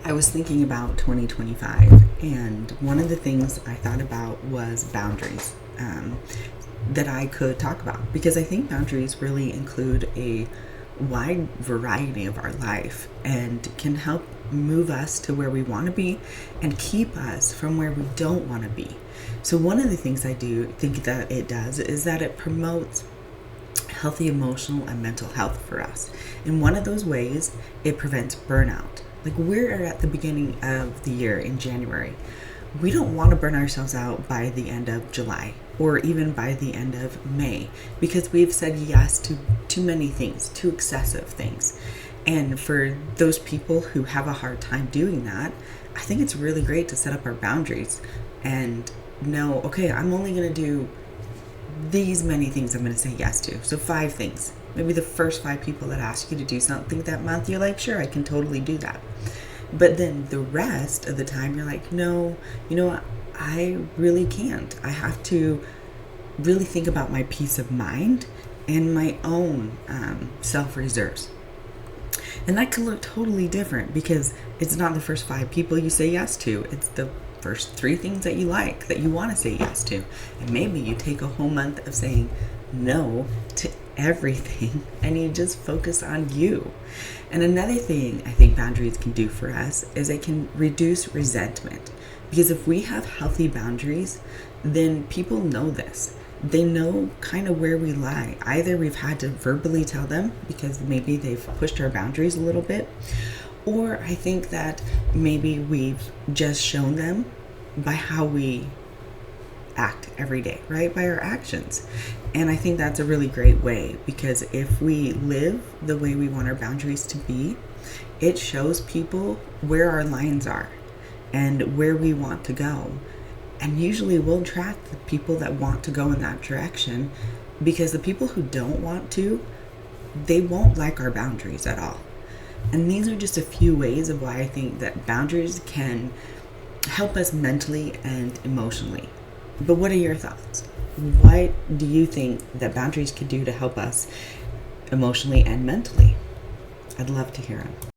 I was thinking about 2025, and one of the things I thought about was boundaries that I could talk about, because I think boundaries really include a wide variety of our life and can help move us to where we want to be and keep us from where we don't want to be. So, one of the things I do think that it does is that it promotes healthy emotional and mental health for us. In one of those ways, it prevents burnout. Like, we're at the beginning of the year in January. We don't want to burn ourselves out by the end of July or even by the end of May, because we've said yes to too many things, too excessive things. And for those people who have a hard time doing that, I think it's really great to set up our boundaries and know, okay, I'm only going to do these many things I'm going to say yes to. So 5 things. Maybe the first 5 people that ask you to do something that month, you're like, sure, I can totally do that. But then the rest of the time, you're like, no, you know what? I really can't. I have to really think about my peace of mind and my own self-reserves. And that can look totally different, because it's not the first 5 people you say yes to. It's the first 3 things that you like, that you want to say yes to. And maybe you take a whole month of saying no to everything and you just focus on you. And another thing I think boundaries can do for us is it can reduce resentment. Because if we have healthy boundaries, then people know this. They know kind of where we lie. Either we've had to verbally tell them because maybe they've pushed our boundaries a little bit, or I think that maybe we've just shown them by how we act every day, right? By our actions. And I think that's a really great way, because if we live the way we want our boundaries to be, it shows people where our lines are and where we want to go. And usually we'll attract the people that want to go in that direction, because the people who don't want to, they won't like our boundaries at all. And these are just a few ways of why I think that boundaries can help us mentally and emotionally. But what are your thoughts? What do you think that boundaries could do to help us emotionally and mentally? I'd love to hear them.